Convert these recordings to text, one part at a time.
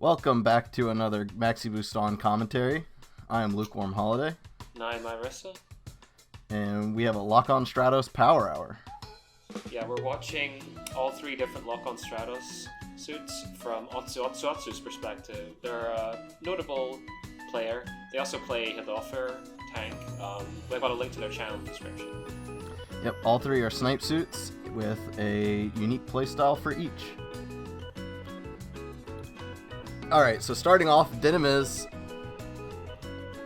Welcome back to another Maxi Boost on commentary. I am Lukewarm Holiday. And I'm Irissa. And we have a Lockon Stratos Power Hour. Yeah, we're watching all three different Lockon Stratos suits from Otsu's perspective. They're a notable player. They also play Hidoffer, tank. We've got a link to their channel in the description. Yep, all three are snipe suits with a unique playstyle for each. Alright, so starting off, Dynames.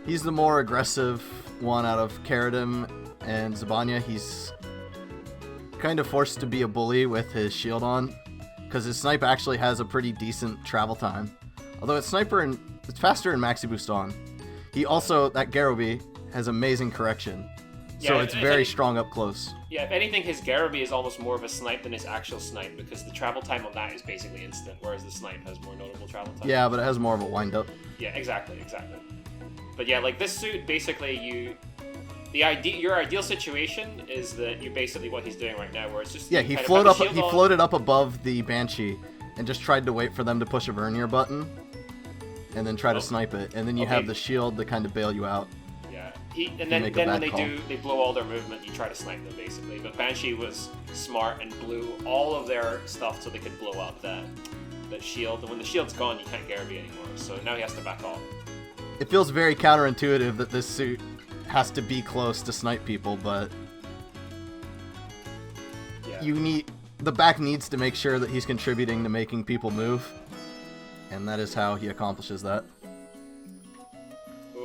He's the more aggressive one out of Cherudim and Zabanya. He's kind of forced to be a bully with his shield on, because his snipe actually has a pretty decent travel time. Although it's faster in Maxi Boost on. He also, that Garobi, has amazing correction. So Yeah, it's very strong up close. Yeah, if anything, his Garobi is almost more of a snipe than his actual snipe, because the travel time on that is basically instant, whereas the snipe has more notable travel time. Yeah, but it has more of a wind-up. Yeah, exactly. But yeah, like this suit, basically your ideal situation is that you basically what he's doing right now, where it's just he floated up above the Banshee and just tried to wait for them to push a Vernier button and then try to snipe it, and then you have the shield to kind of bail you out. And then when they blow all their movement, you try to snipe them basically. But Banshee was smart and blew all of their stuff so they could blow up that shield. And when the shield's gone, you can't Garobi anymore. So now he has to back off. It feels very counterintuitive that this suit has to be close to snipe people, but the back needs to make sure that he's contributing to making people move, and that is how he accomplishes that.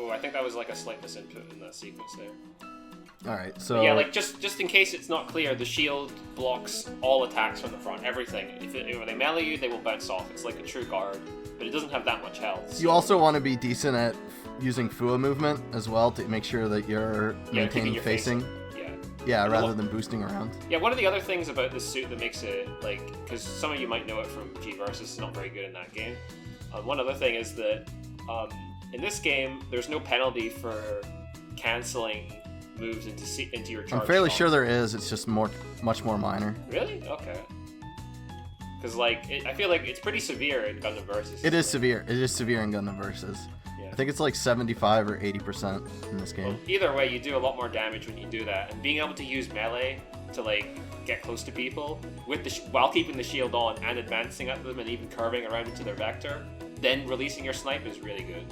I think that was like a slight misinput in that sequence there. Alright, so... But yeah, like, just in case it's not clear, the shield blocks all attacks from the front, everything. If they melee you, they will bounce off. It's like a true guard, but it doesn't have that much health. So... You also want to be decent at using Fua movement as well to make sure that you're maintaining facing. Yeah, rather than boosting around. Yeah, one of the other things about this suit that makes it, like, because some of you might know it from G-Versus, it's not very good in that game. One other thing is that... in this game, there's no penalty for canceling moves into your charge. I'm fairly shot. sure there is. It's just much more minor. Really? Okay. Because I feel like it's pretty severe in Gundam Versus. It is severe. It is severe in Gundam Versus. Yeah. I think it's like 75 or 80% in this game. Well, either way, you do a lot more damage when you do that, and being able to use melee to like get close to people with while keeping the shield on and advancing at them and even curving around into their vector, then releasing your snipe is really good.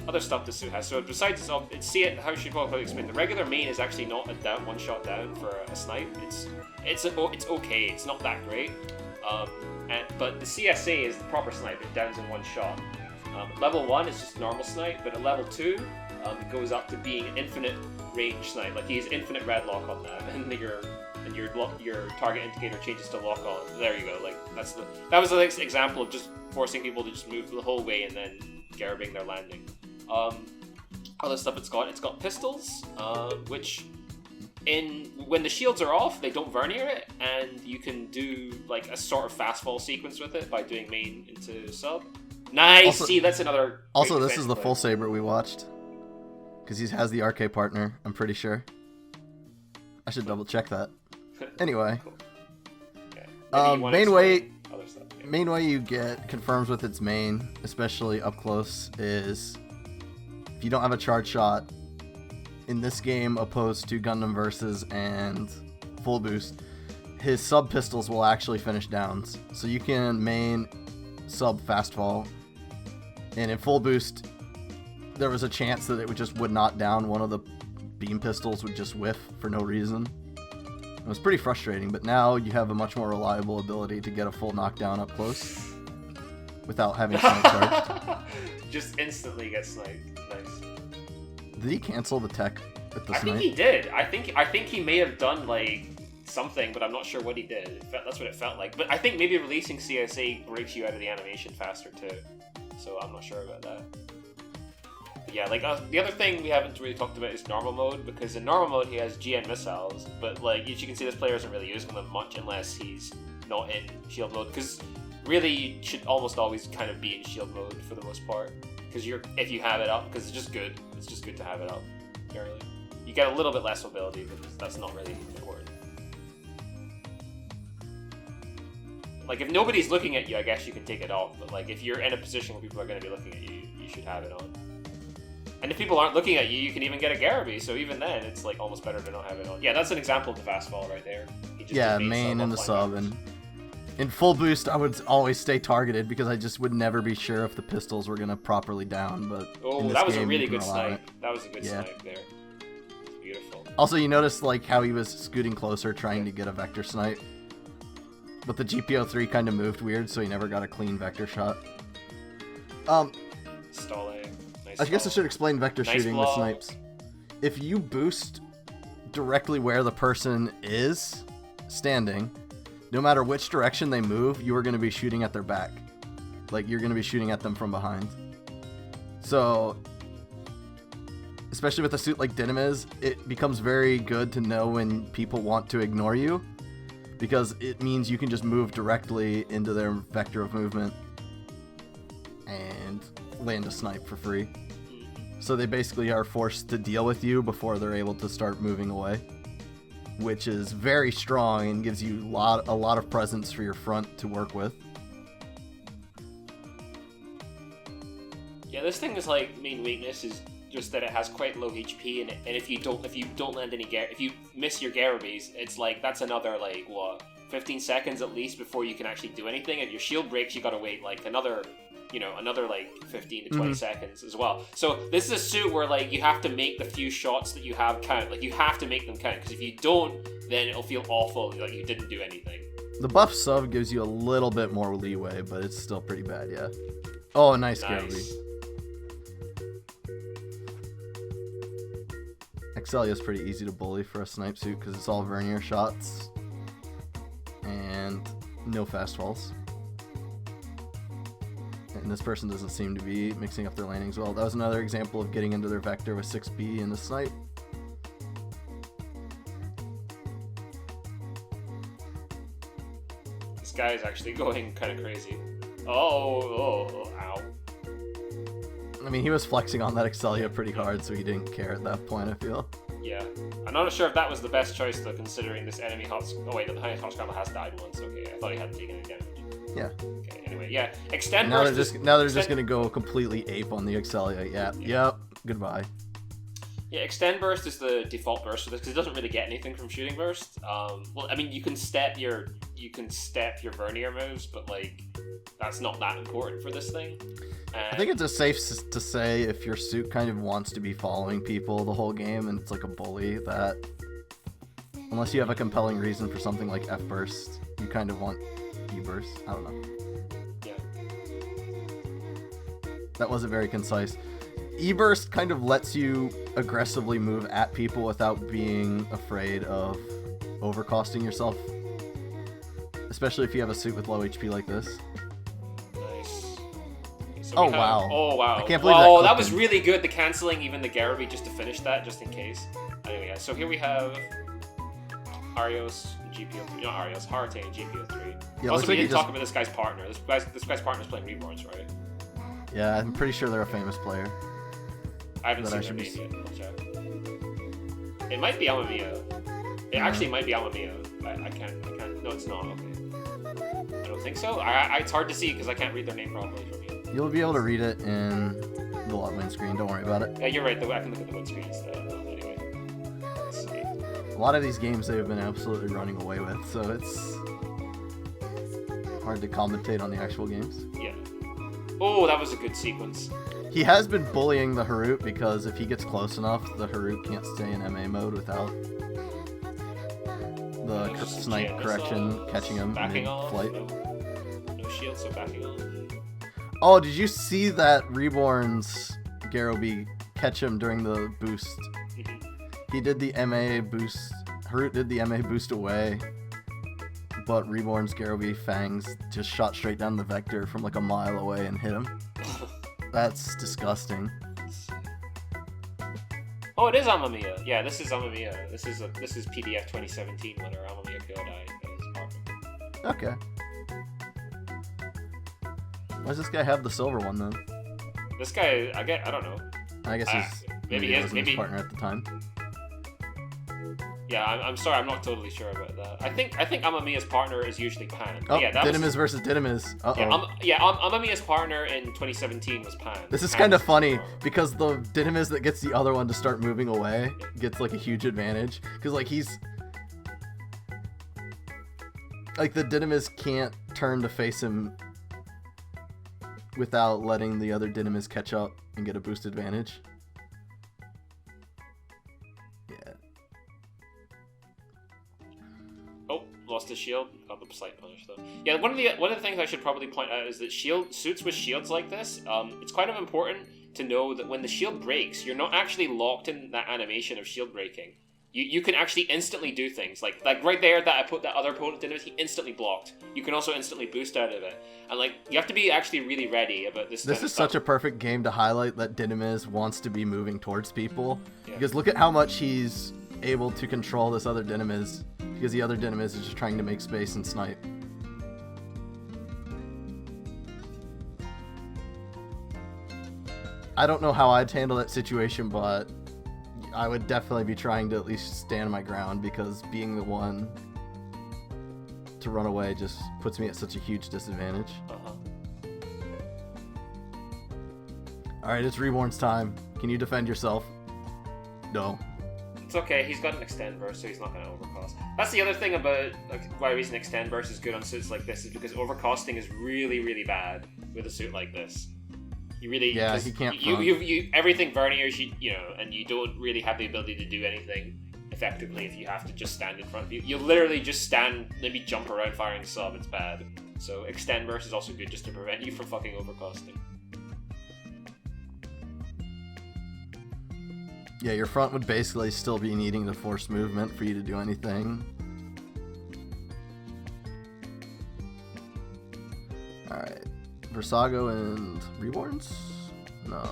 Other stuff this suit has. So besides how should probably explain? The regular main is actually not a one-shot down for a snipe. It's okay. It's not that great. But the CSA is the proper snipe. It downs in one shot. Level 1 is just normal snipe, but at level 2, it goes up to being an infinite range snipe. Like he has infinite red lock on that, and your target indicator changes to lock on. There you go. Like that was an example of just forcing people to just move the whole way and then Garabing their landing. Other stuff it's got pistols, which when the shields are off, they don't Vernier it, and you can do like a sort of fast fall sequence with it by doing main into sub. Nice! See, that's another... Also, this is the full saber we watched, because he has the RK partner, I'm pretty sure. I should double check that. Anyway. Okay. Main way you get confirms with its main, especially up close, is if you don't have a charge shot in this game opposed to Gundam Versus and Full Boost, his sub pistols will actually finish downs. So you can main sub fast fall, and in Full Boost there was a chance that it would not down. One of the beam pistols would just whiff for no reason. It was pretty frustrating, but now you have a much more reliable ability to get a full knockdown up close without having snipe charged. Just instantly get sniped. Nice. Did he cancel the tech with the snipe? I think he did. I think he may have done like something, but I'm not sure what he did. That's what it felt like. But I think maybe releasing CSA breaks you out of the animation faster too. So I'm not sure about that. Yeah, like the other thing we haven't really talked about is normal mode, because in normal mode he has GN missiles, but like as you can see, this player isn't really using them much unless he's not in shield mode, because really you should almost always kind of be in shield mode for the most part, because if you have it up, because it's just good to have it up. Generally, you get a little bit less mobility, but that's not really important. Like, if nobody's looking at you, I guess you can take it off. But, like, if you're in a position where people are going to be looking at you, you should have it on. And if people aren't looking at you, you can even get a Garaby. So even then, it's, like, almost better to not have it on. Yeah, that's an example of the fast fall right there. Main and the sub. And in full boost, I would always stay targeted because I just would never be sure if the pistols were going to properly down. But that was a really good snipe. That was a good snipe there. It's beautiful. Also, you notice, like, how he was scooting closer trying to get a vector snipe. But the GPO3 kind of moved weird, so he never got a clean vector shot. Stalling. Nice I guess I should explain vector shooting with snipes. If you boost directly where the person is standing, no matter which direction they move, you are going to be shooting at their back. Like, you're going to be shooting at them from behind. So, especially with a suit like Dynames, it becomes very good to know when people want to ignore you, because it means you can just move directly into their vector of movement and land a snipe for free. So they basically are forced to deal with you before they're able to start moving away, which is very strong and gives you a lot of presence for your front to work with. Yeah, this thing is like main weakness is just that it has quite low HP, and if you don't land any if you miss your Garabys, it's like that's another like what 15 seconds at least before you can actually do anything. If your shield breaks, you gotta wait like another like 15 to 20 seconds as well. So this is a suit where like you have to make the few shots that you have count. Like you have to make them count, because if you don't, then it'll feel awful, like you didn't do anything. The buff sub gives you a little bit more leeway, but it's still pretty bad, yeah. Oh, nice. Garaby. Excelia is pretty easy to bully for a snipe suit because it's all vernier shots and no fast falls. And this person doesn't seem to be mixing up their landings well. That was another example of getting into their vector with 6B in the snipe. This guy is actually going kind of crazy. Oh, ow. I mean, he was flexing on that Excelia pretty hard, so he didn't care at that point, I feel. Yeah. I'm not sure if that was the best choice, though, considering this enemy hot... Oh, wait, the hot scramble has died once. Okay, I thought he hadn't taken any damage. Yeah. Okay, anyway, yeah. Extend now burst... Now they're just going to go completely ape on the Excelia. Yeah. Yep. Goodbye. Yeah, extend burst is the default burst for this, because it doesn't really get anything from shooting burst. Well, I mean, you can step your vernier moves, but, like, that's not that important for this thing. I think it's safe to say if your suit kind of wants to be following people the whole game and it's like a bully, that unless you have a compelling reason for something like F burst, you kind of want E burst. I don't know. Yeah. That wasn't very concise. E burst kind of lets you aggressively move at people without being afraid of overcosting yourself, especially if you have a suit with low HP like this. So wow. Oh, wow. I can't believe that was really good. The cancelling, even the Garaby, just to finish that, just in case. Anyway, so here we have Arios and GPO3. Not Arios, Harate and GPO3. Yeah, also, we didn't talk about this guy's partner. This guy's partner's playing Reborns, right? Yeah, I'm pretty sure they're a famous player. I haven't seen their name yet. I'll check. It might be Amamiya. It actually might be Amamiya. I can't. No, it's not. Okay. I don't think so. It's hard to see because I can't read their name properly from here. You'll be able to read it in the log win screen. Don't worry about it. Yeah, you're right. I can look at the win screen instead. Anyway, let's see. A lot of these games they've been absolutely running away with, so it's hard to commentate on the actual games. Yeah. Oh, that was a good sequence. He has been bullying the Harut because if he gets close enough, the Harut can't stay in MA mode without the snipe correction catching him mid-flight. No shield, so backing on. Oh, did you see that Reborn's Garaby catch him during the boost? He did the MA boost. Harut did the MA boost away, but Reborn's Garaby Fangs just shot straight down the vector from like a mile away and hit him. That's disgusting. Oh, it is Amamiya. Yeah, this is Amamiya. This is PDF 2017 winner Amamiya Kyodai as partner. Okay. Why does this guy have the silver one then? This guy, I don't know. I guess he's maybe his partner at the time. Yeah, I'm sorry, I'm not totally sure about that. I think Amamiya's partner is usually Pan. Oh, yeah, Dynames versus Dynames. Uh-oh. Amamiya's partner in 2017 was Pan. This is kind of funny because the Dynames that gets the other one to start moving away gets like a huge advantage because like he's like the Dynames can't turn to face him without letting the other Dynames catch up and get a boost advantage. Yeah. Oh, lost his shield. Got the slight punish though. Yeah, one of the things I should probably point out is that suits with shields like this, it's kind of important to know that when the shield breaks, you're not actually locked in that animation of shield breaking. You can actually instantly do things like right there that I put that other opponent in, he instantly blocked. You can also instantly boost out of it, and like you have to be actually really ready about this. This is such a perfect game to highlight that Dynames wants to be moving towards people because look at how much he's able to control this other Dynames because the other Dynames is just trying to make space and snipe. I don't know how I'd handle that situation, but I would definitely be trying to at least stand my ground because being the one to run away just puts me at such a huge disadvantage. Alright, it's Reborn's time. Can you defend yourself? No. It's okay, he's got an extend burst, so he's not going to overcost. That's the other thing about why reason extend burst is good on suits like this is because overcosting is really, really bad with a suit like this. You really, he can't. You everything verniers, and you don't really have the ability to do anything effectively if you have to just stand in front of you. You literally just stand, maybe jump around firing sub. It's bad. So extend burst is also good just to prevent you from fucking overcosting. Yeah, your front would basically still be needing to force movement for you to do anything. Alright. Versago and Reborns? No.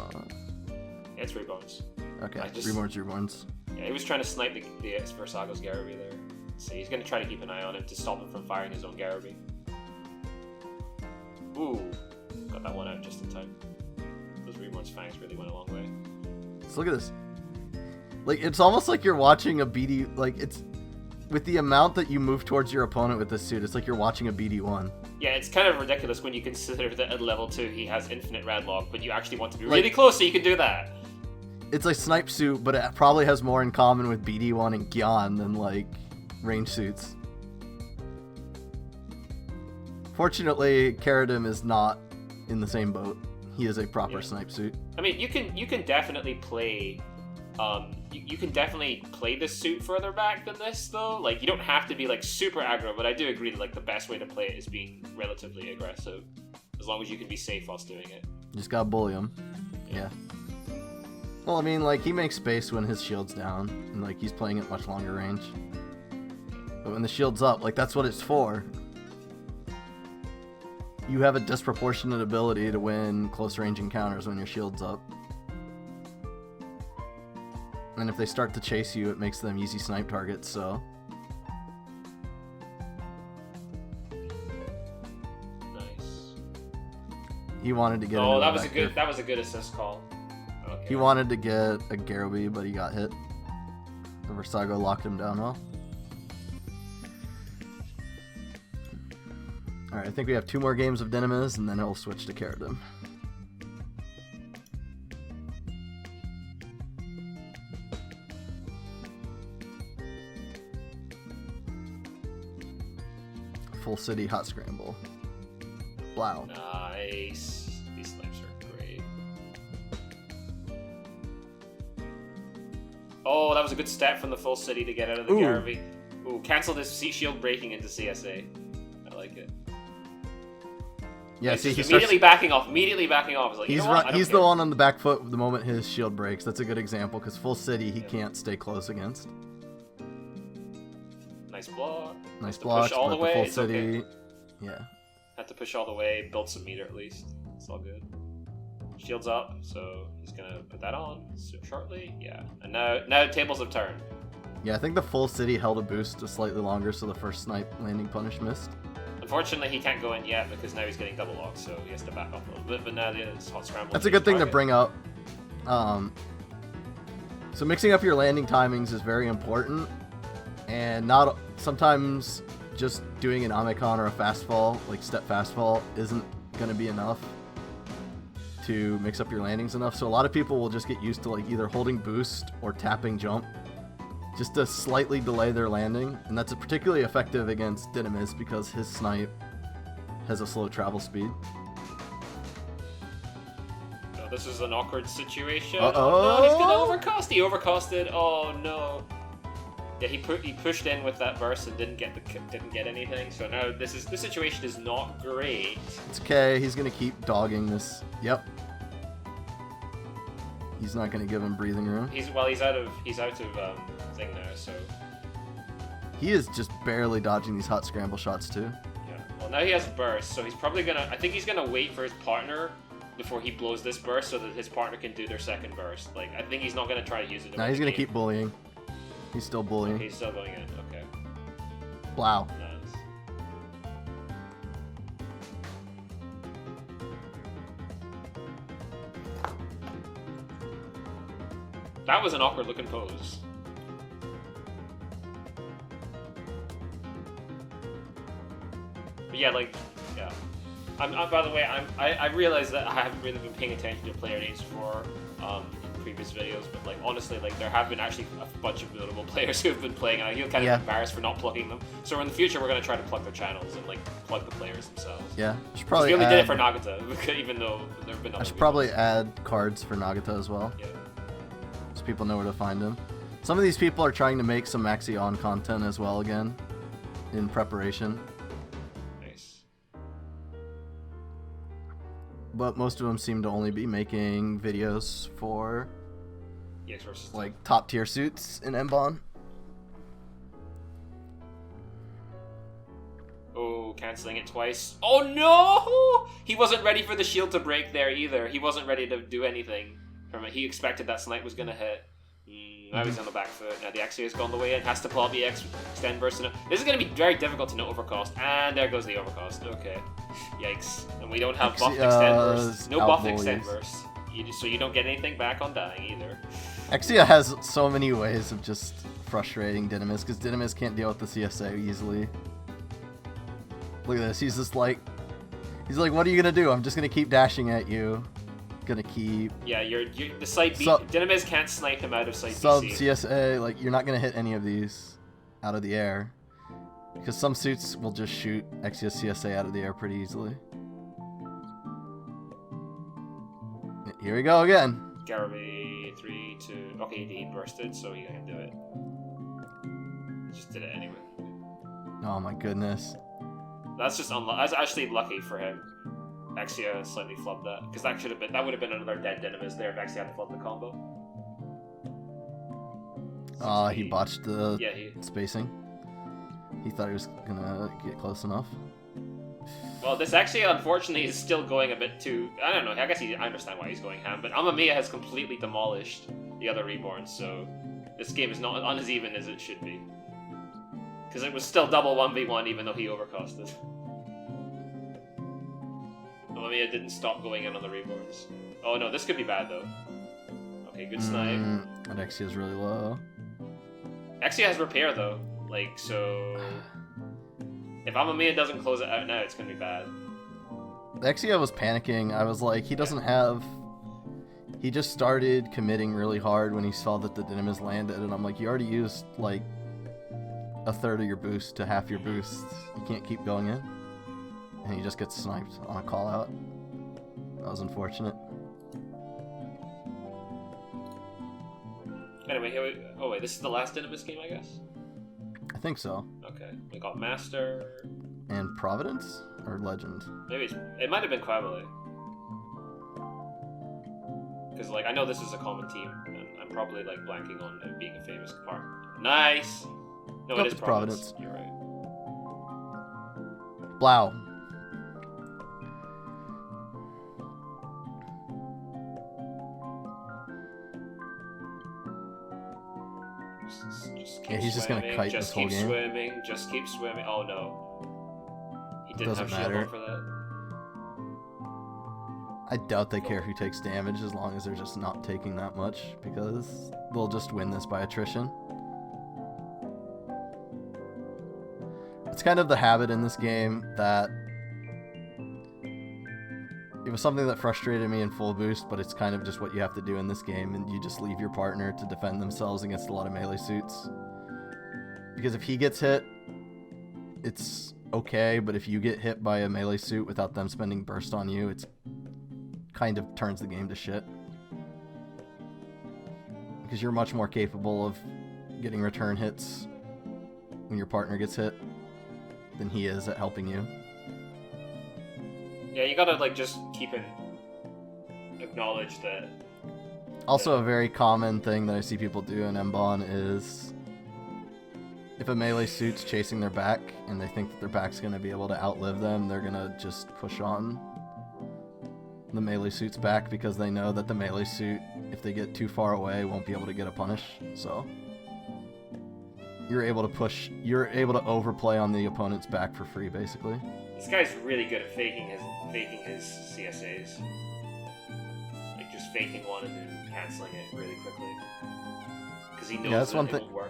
Yeah, it's Reborns. Okay, Reborns. Yeah, he was trying to snipe the Versago's Garaby there. So he's going to try to keep an eye on him to stop him from firing his own Garaby. Ooh. Got that one out just in time. Those Reborns fangs really went a long way. So look at this. Like, it's almost like you're watching a BD... Like, it's... With the amount that you move towards your opponent with this suit, it's like you're watching a BD1. Yeah, it's kind of ridiculous when you consider that at level 2 he has infinite Radlock, but you actually want to be really close so you can do that. It's like Snipe suit, but it probably has more in common with BD1 and Gyan than, like, range suits. Fortunately, Cherudim is not in the same boat. He is a proper Snipe suit. I mean, you can definitely play... you can definitely play this suit further back than this, though. Like, you don't have to be, like, super aggro, but I do agree that, like, the best way to play it is being relatively aggressive. As long as you can be safe whilst doing it. You just gotta bully him. Yeah. Well, I mean, like, he makes space when his shield's down, and, like, he's playing at much longer range. But when the shield's up, like, that's what it's for. You have a disproportionate ability to win close range encounters when your shield's up. And if they start to chase you, it makes them easy snipe targets, so... Nice. He wanted to get... Oh, that was a good assist call. Okay. He wanted to get a Garaby, but he got hit. The Versago locked him down well. Alright, I think we have 2 more games of Dynames, and then he'll switch to Cherudim. Full City Hot Scramble. Wow. Nice. These snipes are great. Oh, that was a good step from the Full City to get out of the Garaby. Ooh, cancel this shield breaking into CSA. I like it. Yeah, like, see, he's immediately backing off. It's like, he's the one on the back foot the moment his shield breaks. That's a good example, because Full City he can't stay close against. Nice block. Nice block. Push all the way. Full it's City. Okay. Yeah. Had to push all the way, build some meter at least. It's all good. Shield's up, so he's gonna put that on shortly. Yeah. And now tables have turned. Yeah, I think the Full City held a boost slightly longer, so the first snipe landing punish missed. Unfortunately, he can't go in yet because now he's getting double locked, so he has to back off a little bit. But now it's hot scramble. That's a good thing to bring up. So mixing up your landing timings is very important. And sometimes just doing an Amekon or a fast fall, like step fast fall, isn't going to be enough to mix up your landings enough. So a lot of people will just get used to like either holding boost or tapping jump just to slightly delay their landing. And that's particularly effective against Dynames because his snipe has a slow travel speed. Oh, this is an awkward situation. Uh-oh. Oh, no, he's gonna overcost. He overcosted. Oh no. Yeah, he pushed in with that burst and didn't get anything. So now this situation is not great. It's okay. He's gonna keep dogging this. Yep. He's not gonna give him breathing room. He's out of thing now. So he is just barely dodging these hot scramble shots too. Yeah. Well, now he has burst, so he's probably gonna. I think he's gonna wait for his partner before he blows this burst, so that his partner can do their second burst. Like I think he's not gonna try to use it. Now he's gonna keep bullying. He's still bullying. Okay, he's still going in. Okay. Wow. Nice. That was an awkward looking pose. But yeah, like, yeah. By the way, I realize that I haven't really been paying attention to player names for previous videos, but like honestly, like there have been actually a bunch of notable players who have been playing, and I feel kind of embarrassed for not plugging them. So in the future, we're gonna try to plug their channels and like plug the players themselves. Yeah, I should probably. We only did it for Nagata, even though there have been other. I should probably add cards for Nagata as well. Yeah. So people know where to find him. Some of these people are trying to make some Maxi on content as well again, in preparation. Nice. But most of them seem to only be making videos for like top tier suits in MBON. Oh, canceling it twice. Oh no! He wasn't ready for the shield to break there either. He wasn't ready to do anything from it. He expected that snipe was gonna hit. Now he's on the back foot. Now the Axia has gone the way in. Has to pull out the extend burst. This is going to be very difficult to not overcost. And there goes the overcost. Okay. Yikes. And we don't have buffed extend burst. No buffed extend burst. So you don't get anything back on dying either. Axia has so many ways of just frustrating Dynames because Dynames can't deal with the CSA easily. Look at this. He's like, what are you going to do? I'm just going to keep dashing at you. Gonna keep. Yeah, you're the site beat. Dynames can't snipe him out of sight. Sub CSA, like you're not gonna hit any of these out of the air because some suits will just shoot Exia's CSA out of the air pretty easily. Here we go again. Garaby 3, 2. Okay, he bursted, so he can do it. Just did it anyway. Oh my goodness. That's just that's actually lucky for him. Axia slightly flubbed that because that would have been another dead Dynames there if Axia had flubbed the combo. He botched the spacing. He thought he was gonna get close enough. Well, this Axia unfortunately is still going a bit too. I don't know. I guess I understand why he's going ham, but Amamiya has completely demolished the other reborns, so this game is not as even as it should be. Because it was still double 1v1 even though he overcosted. Amamiya didn't stop going in on the reborns. Oh no, this could be bad though. Okay, good snipe. And Axia is really low. Axia has repair though, like so. If Amamiya doesn't close it out now, it's gonna be bad. Axia was panicking. I was like, he doesn't have. He just started committing really hard when he saw that the Dynames landed, and I'm like, you already used like a third of your boost to half your boost. You can't keep going in. And he just gets sniped on a call out. That was unfortunate. Anyway, here we. Oh wait, this is the last Dynames game, I guess. I think so. Okay, we got Master. And Providence or Legend. Maybe it might have been Quabale. Because like I know this is a common team, and I'm probably like blanking on it being a famous part. Nice. No, it is Providence. You're right. Blau. Just he's just gonna kite this whole game. Just keep swimming. Oh no. He didn't Doesn't have shield matter. on for that. I doubt they care who takes damage as long as they're just not taking that much because they'll just win this by attrition. It's kind of the habit in this game that it was something that frustrated me in full boost, but it's kind of just what you have to do in this game, and you just leave your partner to defend themselves against a lot of melee suits. Because if he gets hit, it's okay, but if you get hit by a melee suit without them spending burst on you, it's kind of turns the game to shit. Because you're much more capable of getting return hits when your partner gets hit than he is at helping you. Yeah, you gotta like just acknowledge that. Also, a very common thing that I see people do in MBON is if a melee suit's chasing their back and they think that their back's gonna be able to outlive them, they're gonna just push on the melee suit's back because they know that the melee suit, if they get too far away, won't be able to get a punish. So you're able to overplay on the opponent's back for free, basically. This guy's really good at faking his CSAs. Like just faking one and then canceling it really quickly. Because he knows that it won't work.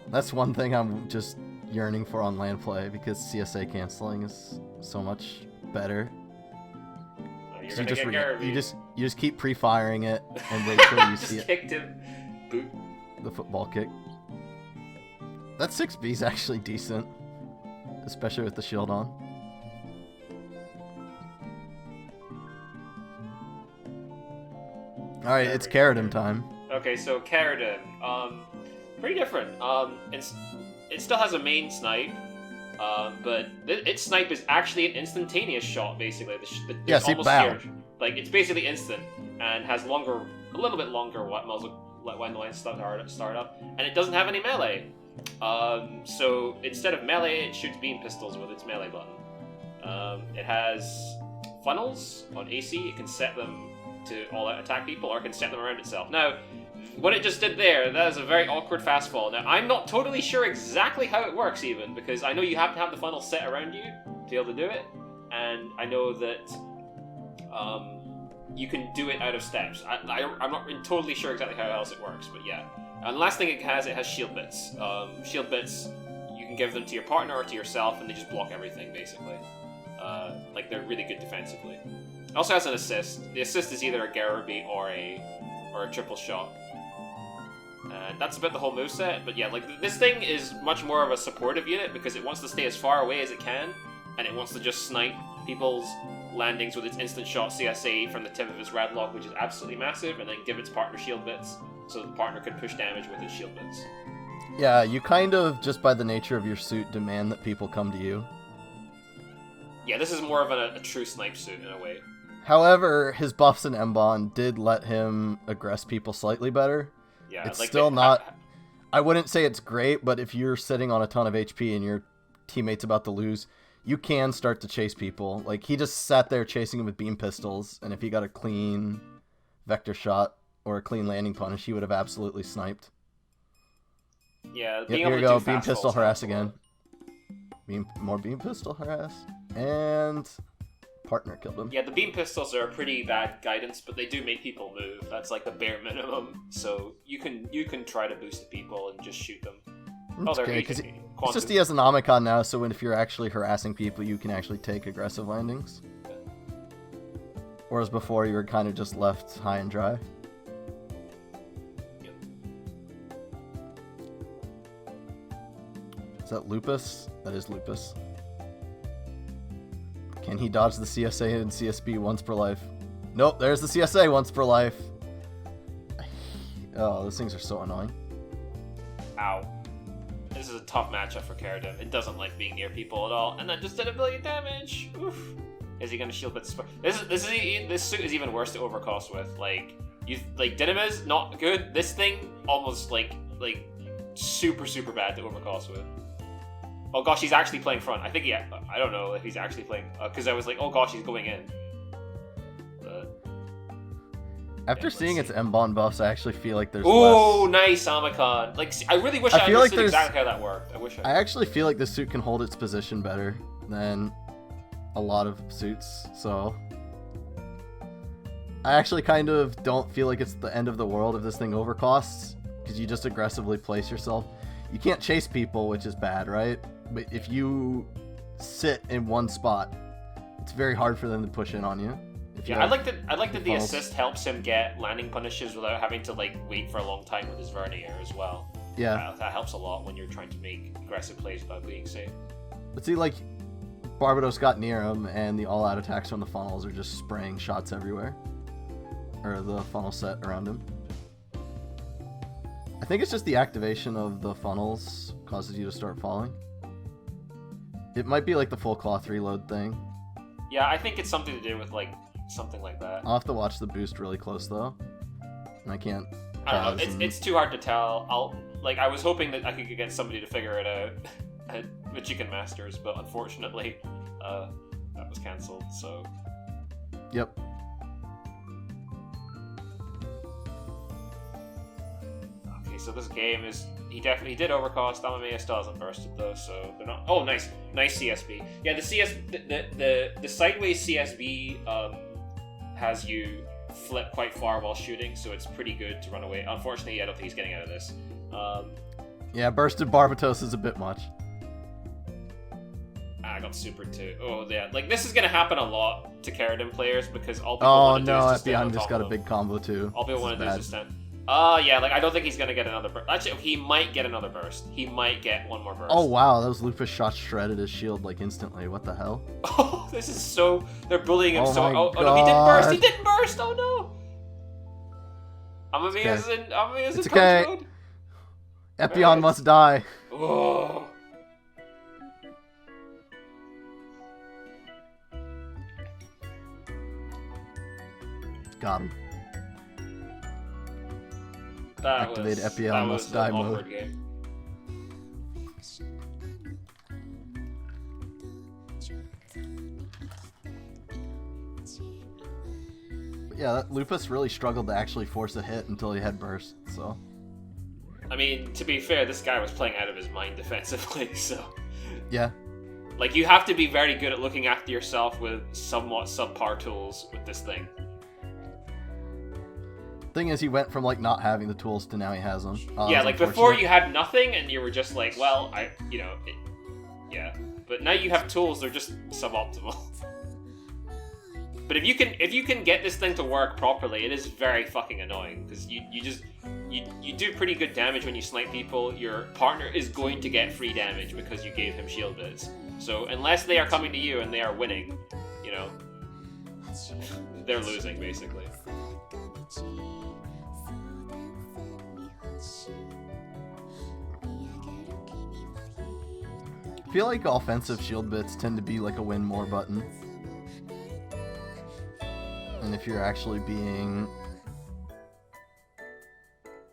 That's one thing I'm just yearning for on land play, because CSA canceling is so much better. You just keep pre-firing it and wait till you see it. Kicked him. Boot. The football kick. That 6B is actually decent, especially with the shield on. Alright, it's Cherudim time. Okay, so Cherudim. Pretty different. It still has a main snipe, but its snipe is actually an instantaneous shot, basically. Yeah, see, bow. Like, it's basically instant, and has a little bit longer when the lines start up, and it doesn't have any melee. So instead of melee, it shoots beam pistols with its melee button. It has funnels on AC. It can set them to all-out attack people, or it can set them around itself. Now, what it just did there, that is a very awkward fast fall. Now, I'm not totally sure exactly how it works, even, because I know you have to have the funnel set around you to be able to do it, and I know that you can do it out of steps. I'm not totally sure exactly how else it works, but yeah. And the last thing it has shield bits. Shield bits, you can give them to your partner or to yourself, and they just block everything, basically. Like, they're really good defensively. It also has an assist. The assist is either a Garaby or a triple shot. And that's about the whole moveset, but yeah, like, this thing is much more of a supportive unit because it wants to stay as far away as it can, and it wants to just snipe people's landings with its instant shot CSA from the tip of its Radlock, which is absolutely massive, and then give its partner shield bits, so the partner can push damage with its shield bits. Yeah, you kind of, just by the nature of your suit, demand that people come to you. Yeah, this is more of a true snipe suit in a way. However, his buffs in MBON did let him aggress people slightly better. Yeah, it's like still not... I wouldn't say it's great, but if you're sitting on a ton of HP and your teammate's about to lose, you can start to chase people. Like, he just sat there chasing him with beam pistols, and if he got a clean vector shot or a clean landing punish, he would have absolutely sniped. Yeah, yep, here we go. Beam pistol harass again. More beam pistol harass. And... partner killed him. Yeah, the beam pistols are a pretty bad guidance, but they do make people move. That's like the bare minimum. So you can try to boost the people and just shoot them. It's okay, because it's just he has an Omicron now, so if you're actually harassing people, you can actually take aggressive landings. Whereas before, you were kind of just left high and dry. Yep. Is that Lupus? That is Lupus. Can he dodge the CSA and CSB once per life? Nope, there's the CSA once per life. Oh, those things are so annoying. Ow. This is a tough matchup for Cherudim. It doesn't like being near people at all, and that just did 1 billion damage. Oof. Is he gonna shield bit? This suit is even worse to overcost with. Like Dynames, not good. This thing almost like super bad to overcost with. Oh gosh, he's actually playing front. I think I don't know if he's actually playing, because I was like, oh gosh, he's going in. But after seeing its MBON buffs, I actually feel like there's less... nice, Omicron. Like, I really wish I understood exactly how that worked. I actually feel like this suit can hold its position better than a lot of suits, so... I actually kind of don't feel like it's the end of the world if this thing overcosts, because you just aggressively place yourself. You can't chase people, which is bad, right? But if you sit in one spot, it's very hard for them to push in on you. Yeah, I like that the assist helps him get landing punishes without having to like wait for a long time with his vernier as well. Yeah, that helps a lot when you're trying to make aggressive plays without being safe. But see, like, Barbados got near him, and the all-out attacks from the funnels are just spraying shots everywhere. Or the funnel set around him. I think it's just the activation of the funnels causes you to start falling. It might be like the full cloth reload thing. Yeah, I think it's something to do with like something like that. I'll have to watch the boost really close though. And I can't. I don't know. It's too hard to tell. I was hoping that I could get somebody to figure it out at Chicken Masters, but unfortunately, that was cancelled. So. Yep. Okay, so this game is he did overcost. Amamiya still hasn't bursted though, so they're not. Oh, nice CSB. Yeah, the sideways CSB has you flip quite far while shooting, so it's pretty good to run away. Unfortunately, I don't think he's getting out of this. Yeah, bursted Barbatos is a bit much. I got super too. Oh yeah, like this is gonna happen a lot to Cherudim players because all people want to do is just stand on top just got of a big combo too. All people want to do is just stand. Yeah, like I don't think he's gonna get another burst. Actually, he might get another burst. He might get one more burst. Oh wow, those Lupus shots shredded his shield like instantly. What the hell? Oh, this is so. They're bullying him oh so. Oh no, he didn't burst. He didn't burst. Oh no. Amamiya's in. Amamiya's in punch mode. Epion must die. Oh. Got him. Activate Epion must die mode. Game. Yeah, that Lupus really struggled to actually force a hit until he had burst, so. I mean, to be fair, this guy was playing out of his mind defensively, so. Yeah. Like, you have to be very good at looking after yourself with somewhat subpar tools with this thing. Thing is, he went from like not having the tools to now he has them. Yeah, like before you had nothing and you were just like, well, yeah. But now you have tools; they're just suboptimal. But if you can get this thing to work properly, it is very fucking annoying because you do pretty good damage when you snipe people. Your partner is going to get free damage because you gave him shield bits. So unless they are coming to you and they are winning, they're losing basically. I feel like offensive shield bits tend to be like a win more button. And if you're actually being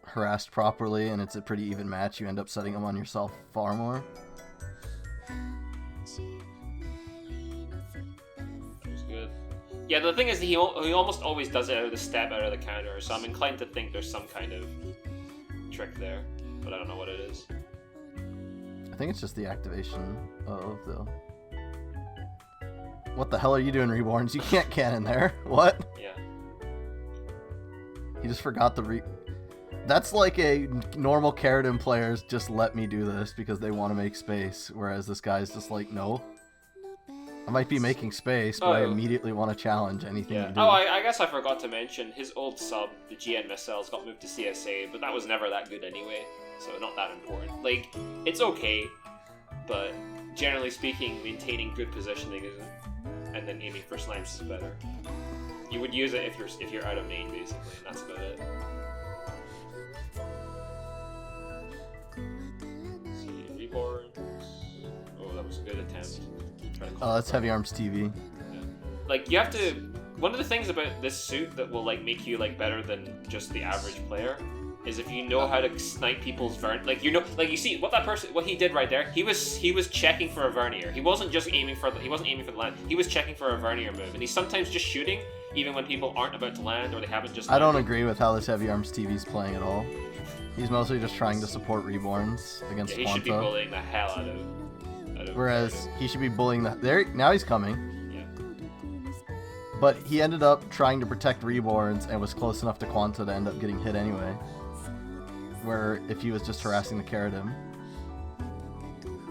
harassed properly and it's a pretty even match, you end up setting them on yourself far more. It's good. Yeah, the thing is he almost always does it out of the step, out of the counter, so I'm inclined to think there's some kind of trick there, but I don't know what it is. I think it's just the activation of the... What the hell are you doing, Reborns? You can't cannon there. What? Yeah. He just forgot the That's like a normal Cherudim players just let me do this because they want to make space, whereas this guy's just like, no. I might be making space, but I immediately want to challenge anything you do. Oh, I guess I forgot to mention, his old sub, the GN Missiles, got moved to CSA, but that was never that good anyway, so not that important. Like, it's okay, but generally speaking, maintaining good positioning isn't, and then aiming for slimes is better. You would use it if you're out of main, basically, and that's about it. Let's see, Reborns. Oh, that was a good attempt. Oh, that's Heavy Arms TV. Yeah. Like, you have to... One of the things about this suit that will, like, make you, like, better than just the average player is if you know how to snipe people's like, you see what he did right there. He was checking for a vernier. He wasn't just aiming for the land. He was checking for a vernier move, and he's sometimes just shooting even when people aren't about to land or they haven't just landed. I don't agree with how this Heavy Arms TV's playing at all. He's mostly just trying to support Reborns against he Quanta. Should be bullying the hell out of Whereas he should be bullying there. Now he's coming. Yeah. But he ended up trying to protect Reborns and was close enough to Quanta to end up getting hit anyway. Where if he was just harassing the Cherudim.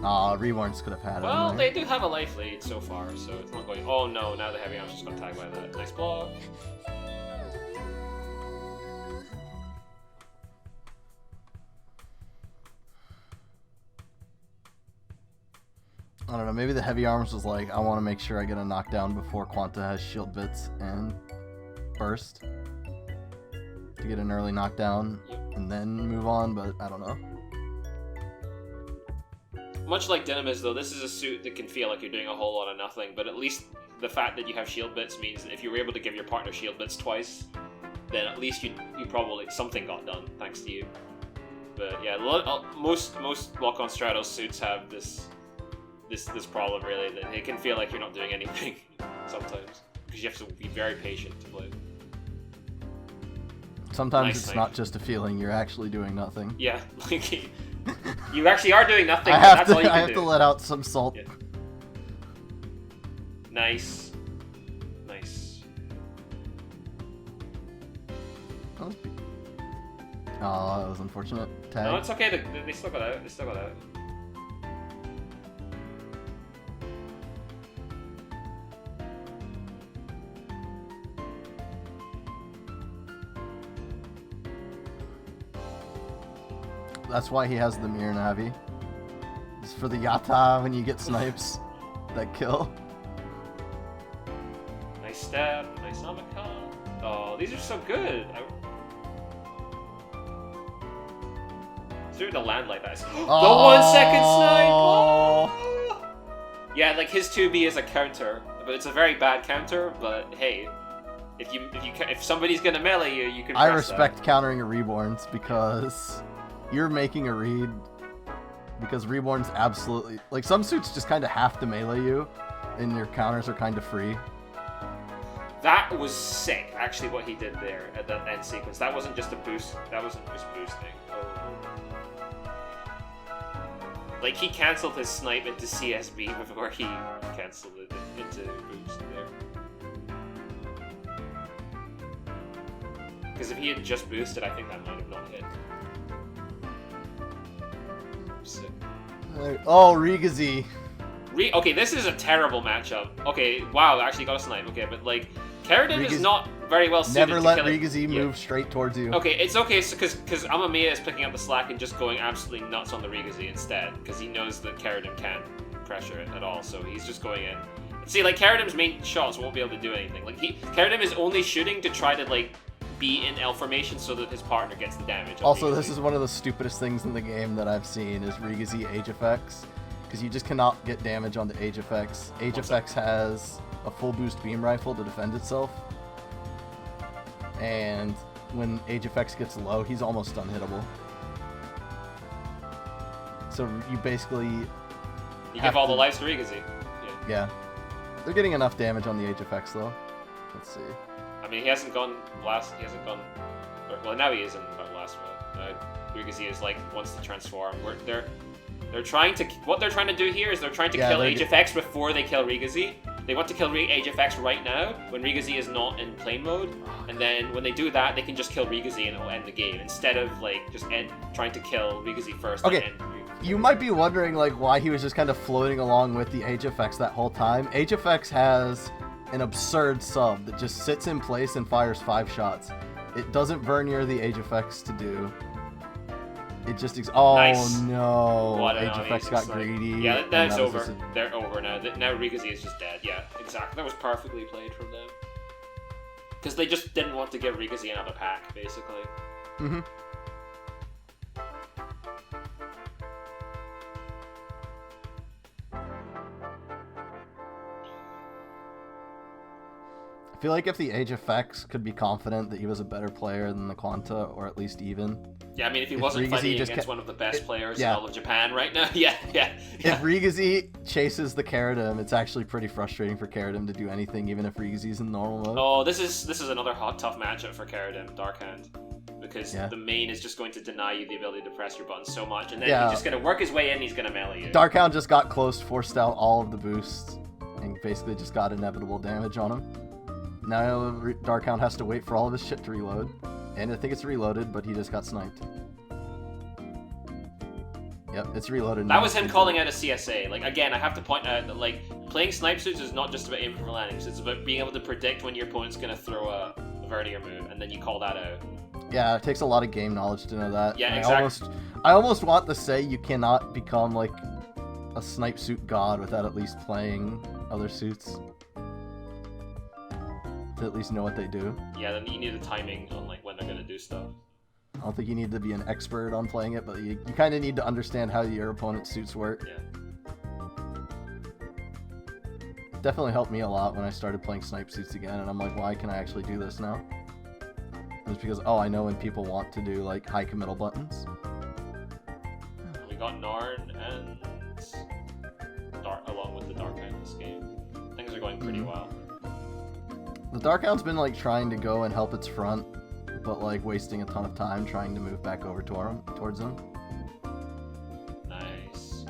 Reborns could have had it. Well, they do have a life lead so far, so it's not going. Oh no! Now the heavy arms just got tagged by that. Nice block. I don't know, maybe the heavy arms was like, I want to make sure I get a knockdown before Quanta has shield bits and burst to get an early knockdown and then move on, but I don't know. Much like Dynames, though, this is a suit that can feel like you're doing a whole lot of nothing, but at least the fact that you have shield bits means that if you were able to give your partner shield bits twice, then at least you probably, something got done, thanks to you. But yeah, most Lockon Stratos suits have this problem, really, that it can feel like you're not doing anything sometimes, because you have to be very patient to play. Sometimes Nice it's knife. not just a feeling, you're actually doing nothing. Yeah, like you actually are doing nothing, I but have that's to, all you can I have do. to let out some salt. Yeah. Nice. Nice. Oh, that was unfortunate. Tag. No, it's okay, they still got out, they still got out. That's why he has the mirror Navi. It's for the Yata when you get snipes that kill. Nice stab, nice Namaka. Oh, these are so good. It's weird to land like that. The 1 second snipe! Oh! Yeah, like his 2B is a counter, but it's a very bad counter, but hey, if somebody's gonna melee you, you can I press respect that. countering a Reborns because you're making a read. Because Reborns absolutely... Like, some suits just kind of have to melee you, and your counters are kind of free. That was sick, actually, what he did there at that end sequence. That wasn't just a boost. That wasn't just boosting. Oh. Like, he cancelled his snipe into CSB before he cancelled it into boost there. Because if he had just boosted, I think that might have not hit. Sick. Oh, Rigazi. Okay, this is a terrible matchup. Okay, wow, actually got a snipe. Okay, but like, Cherudim is not very well suited Never to let kill it. Rigazi move straight towards you. Okay, it's okay because Amamiya is picking up the slack and just going absolutely nuts on the Rigazi instead because he knows that Cherudim can't pressure it at all, so he's just going in. See, like, Cherodim's main shots won't be able to do anything. Like, Cherudim is only shooting to try to, like, be in L formation so that his partner gets the damage. Also, this is one of the stupidest things in the game that I've seen is Rigazi age effects. Because you just cannot get damage onto age effects. Age effects has a full boost beam rifle to defend itself. And when age effects gets low, he's almost unhittable. So you basically... You give all the lives to Rigazi. Yeah. They're getting enough damage on the age effects though. Let's see. I mean, he hasn't gone last. He hasn't gone. Well, now he is in the last one. Rigazi is like wants to transform. They're trying to. What they're trying to do here is they're trying to kill HFX before they kill Rigazi. They want to kill HFX right now when Rigazi is not in plane mode, and then when they do that, they can just kill Rigazi and it'll end the game instead of like just trying to kill Rigazi first. Okay. And end Rigazi. You might be wondering like why he was just kind of floating along with the HFX that whole time. HFX has an absurd sub that just sits in place and fires 5 shots. It doesn't Vernier the HFX to do. It just oh Nice. No! What HFX got greedy. Yeah, that's and that was over. just They're over now. Now Rigazi is just dead. Yeah, exactly. That was perfectly played from them. Because they just didn't want to give Rigazi another pack, basically. Mm-hmm. I feel like if the Age effects could be confident that he was a better player than the Quanta, or at least even. Yeah, I mean, if he wasn't Rigazi fighting just against one of the best players yeah. in all of Japan right now, yeah. If Rigazi chases the Cherudim, it's actually pretty frustrating for Cherudim to do anything, even if Rigazi's in normal mode. Oh, this is another tough matchup for Cherudim, Darkhand. Because the main is just going to deny you the ability to press your buttons so much, and then he's just going to work his way in, he's going to melee you. Darkhound just got close, forced out all of the boosts, and basically just got inevitable damage on him. Now Darkhound has to wait for all of his shit to reload. And I think it's reloaded, but he just got sniped. Yep, it's reloaded. That was him calling out a CSA. Like, again, I have to point out that, like, playing snipe suits is not just about aiming for landings. It's about being able to predict when your opponent's going to throw a vertier move, and then you call that out. Yeah, it takes a lot of game knowledge to know that. Yeah, exactly. I almost want to say you cannot become, like, a snipe suit god without at least playing other suits. To at least know what they do. Yeah, then you need the timing on, like, when they're going to do stuff. I don't think you need to be an expert on playing it, but you kind of need to understand how your opponent's suits work. Yeah. It definitely helped me a lot when I started playing snipe suits again, and I'm like, why can I actually do this now? It's because, oh, I know when people want to do, like, high committal buttons. We got Narn and Dark along with the Dark Hound this game. Things are going pretty well. The Dark Hound's been, like, trying to go and help its front, but, like, wasting a ton of time trying to move back over towards him. Nice.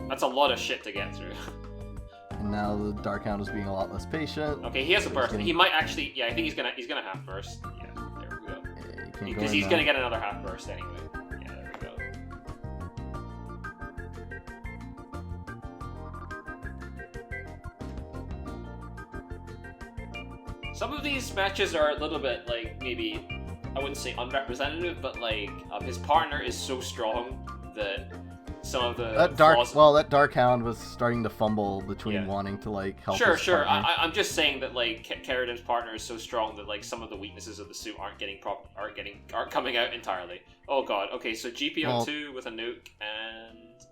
That's a lot of shit to get through. And now the Dark Hound is being a lot less patient. Okay, he has a burst. He might actually... Yeah, I think he's gonna half burst. Yeah, there we go. Because he's gonna get another half burst anyway. Yeah, there we go. Some of these matches are a little bit, like, maybe... I wouldn't say unrepresentative, but, like, his partner is so strong that... Some of the that Dark Hound was starting to fumble between wanting to, like, help. Sure. I'm just saying that, like, Cheridim's partner is so strong that, like, some of the weaknesses of the suit aren't coming out entirely. Oh god. Okay, so GPO2 with a nuke and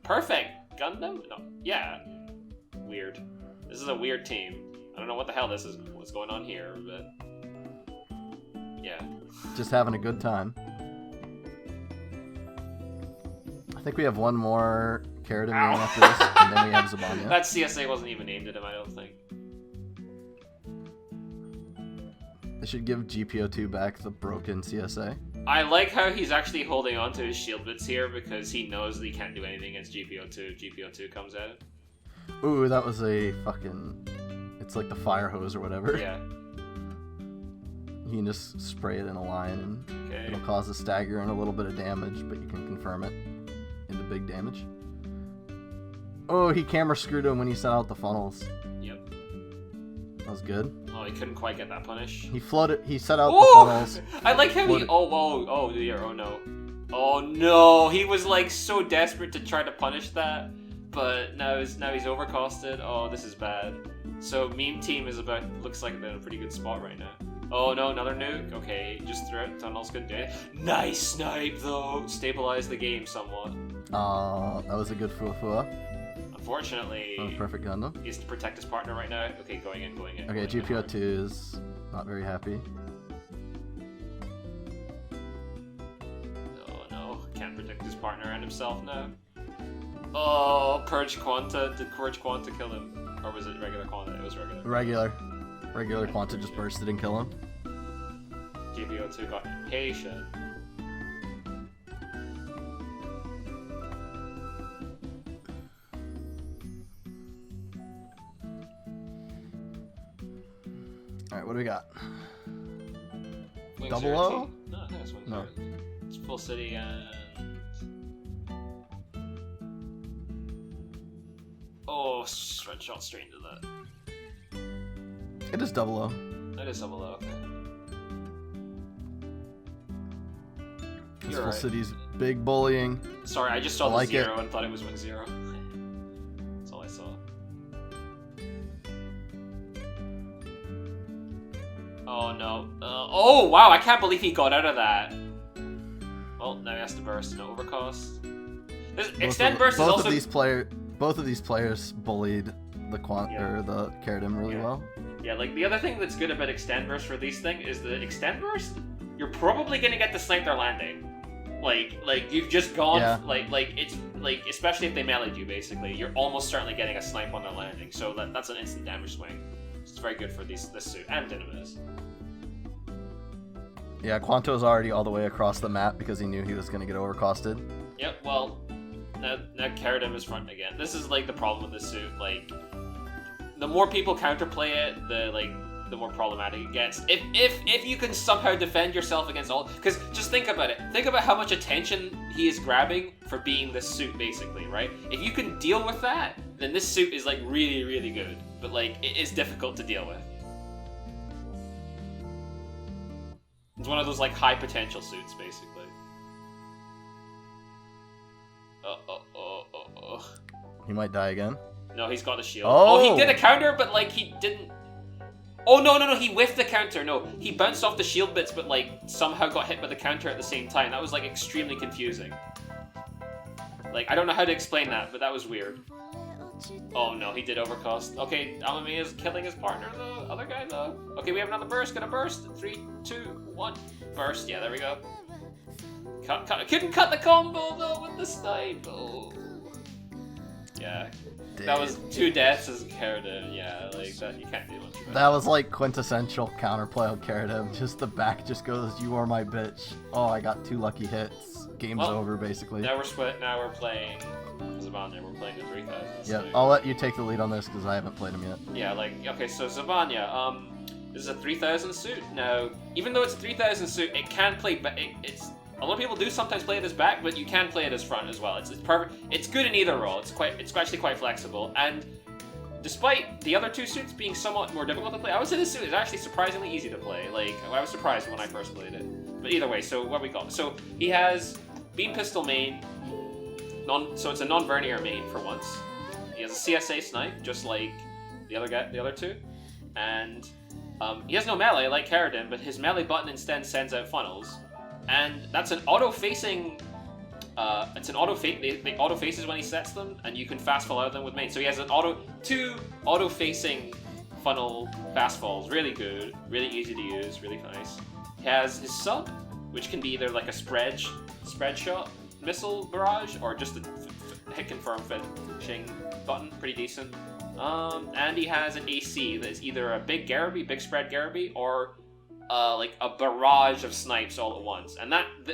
perfect Gundam. No, yeah. Weird. This is a weird team. I don't know what the hell this is. What's going on here? But yeah. Just having a good time. I think we have one more Cherudim game after this, and then we have Zabanya. That CSA wasn't even aimed at him, I don't think. They should give GPO2 back the broken CSA. I like how he's actually holding on to his shield bits here because he knows that he can't do anything against GPO2. GPO2 comes out. Ooh, that was a fucking... It's like the fire hose or whatever. Yeah. You can just spray it in a line, and it'll cause a stagger and a little bit of damage, but you can confirm it into big damage. Oh, he camera screwed him when he set out the funnels. Yep. That was good. Oh, he couldn't quite get that punish. He flooded. He set out the funnels. I like how he... Oh dear, oh no. Oh no, he was like so desperate to try to punish that, but now he's overcosted. Oh, this is bad. So meme team looks like they're in a pretty good spot right now. Oh no, another nuke. Okay, just threw it. Tunnels couldn't do it. Nice snipe though. Stabilized the game somewhat. That was a good fuwa. Unfortunately, perfect Gundam. He has to protect his partner right now. Okay, going in. Okay, GPO2 is not very happy. Oh no, can't protect his partner and himself now. Oh, Purge Quanta. Did Purge Quanta kill him? Or was it regular Quanta? It was regular. Regular Quanta just bursted and kill him. GPO2 got impatient. Alright, what do we got? Wing Double O? No, I think it's Wing No. It's Full City and... Oh, red shot straight into that. It is double O. It is double O, okay. It's Full City's big bullying. Sorry, I just saw the zero and thought it was Wing Zero. That's all I saw. Oh no. Oh wow, I can't believe he got out of that. Well, now he has to burst. No overcost. Extend burst is also... Both of these players bullied the Cherudim really well. Yeah, like the other thing that's good about Extend Burst for these things is the Extend Burst, you're probably gonna get to snipe their landing. Like you've just gone like it's like, especially if they meleeed you basically, you're almost certainly getting a snipe on their landing. So that's an instant damage swing. It's very good for this suit and Dynames. Yeah, Quanto's already all the way across the map because he knew he was gonna get overcosted. Yep, well, now Cherudim is front again. This is like the problem with this suit. Like, the more people counterplay it, the more problematic it gets. If you can somehow defend yourself against all, because just think about it. Think about how much attention he is grabbing for being this suit, basically, right? If you can deal with that, then this suit is like really, really good. But like, it is difficult to deal with. It's one of those like high potential suits, basically. He might die again. No, he's got a shield. Oh! Oh, he did a counter, but like he didn't. Oh no, he whiffed the counter. No, he bounced off the shield bits, but like somehow got hit by the counter at the same time. That was like extremely confusing. Like, I don't know how to explain that, but that was weird. Oh no, he did overcost. Okay, Amami is killing his partner, the other guy though. Okay, we have another burst. Gonna burst. 3, 2, 1. Burst. Yeah, there we go. Cut. Couldn't cut the combo though with the snipe. Oh. Yeah. That was 2 deaths as Cherudim. Yeah, like that. You can't do much about That was like quintessential counterplay of Cherudim. Just the back just goes, "You are my bitch." Oh, I got 2 lucky hits. Game's over, basically. Now we're split. Now we're playing Zabanya. We're playing the 3000. Yeah, I'll let you take the lead on this because I haven't played him yet. Yeah, like, okay, so Zabanya, this is a 3000 suit. Now, even though it's a 3000 suit, it can play, but it's a lot of people do sometimes play it as back, but you can play it as front as well. It's perfect. It's good in either role. It's actually quite flexible. And despite the other 2 suits being somewhat more difficult to play, I would say this suit is actually surprisingly easy to play. Like, I was surprised when I first played it. But either way, so what we got? So he has beam pistol main. So it's a non-vernier main for once. He has a CSA snipe, just like the other 2, and he has no melee like Cherudim, but his melee button instead sends out funnels, and that's an auto-facing. It's an they auto-faces when he sets them, and you can fast fall out of them with main. So he has 2 auto-facing funnel fast falls, really good, really easy to use, really nice. He has his sub, which can be either like a spread shot missile barrage or just a hit confirm finishing button, pretty decent. And he has an AC that is either a big spread Garaby, or like a barrage of snipes all at once. And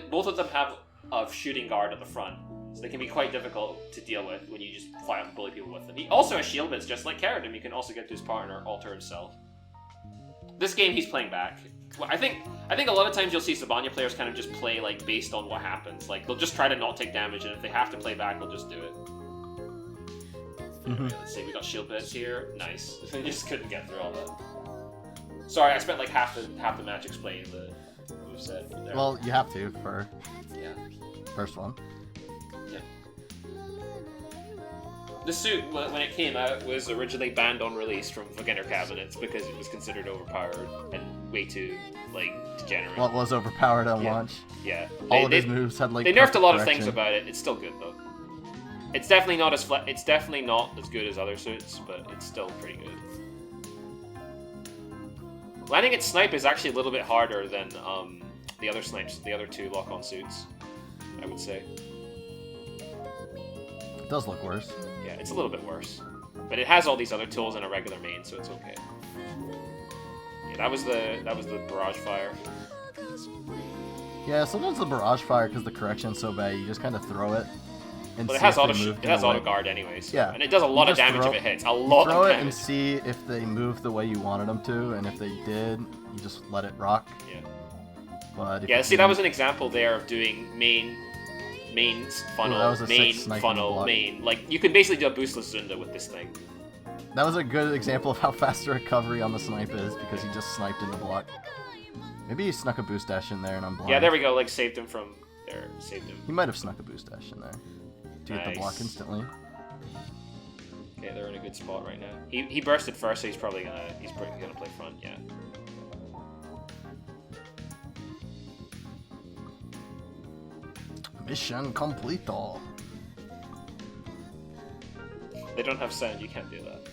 both of them have a shooting guard at the front, so they can be quite difficult to deal with when you just fly up and bully people with them. He also has shield bits, just like Cherudim. You can also get to his partner, alter himself. This game he's playing back. Well, I think a lot of times you'll see Zabanya players kind of just play like based on what happens. Like, they'll just try to not take damage, and if they have to play back, they'll just do it. Anyway, let's see, we got shield bits here. Nice. I just couldn't get through all that. Sorry, I spent like half the match explaining the moveset there. Well, you have to for first one. Yeah. The suit, when it came out, was originally banned on release from beginner cabinets because it was considered overpowered and way too, like, degenerate. Well, it was overpowered on launch. Yeah. All of his moves had, like, they nerfed a lot of things about it. It's still good, though. It's definitely not as good as other suits, but it's still pretty good. Landing its snipe is actually a little bit harder than the other 2 lock-on suits, I would say. It does look worse. Yeah, it's a little bit worse. But it has all these other tools in a regular main, so it's okay. Yeah, that was the barrage fire. Yeah, sometimes the barrage fire, because the correction's so bad, you just kind of throw it. And But it has auto guard anyways. Yeah. And it does a lot of damage if it hits. A lot of damage. Throw it and see if they move the way you wanted them to, and if they did, you just let it rock. Yeah. But yeah, see, that was an example there of doing main funnel, main funnel, main. Like, you could basically do a boostless Zunda with this thing. That was a good example of how fast the recovery on the snipe is, because he just sniped in the block. Maybe he snuck a boost dash in there and I'm blind. Yeah, there we go, like, saved him from there, saved him. He might have snuck a boost dash in there to get the block instantly. Okay, they're in a good spot right now. He bursted first, so he's probably gonna play front, yeah. Mission completo. They don't have sound, you can't do that.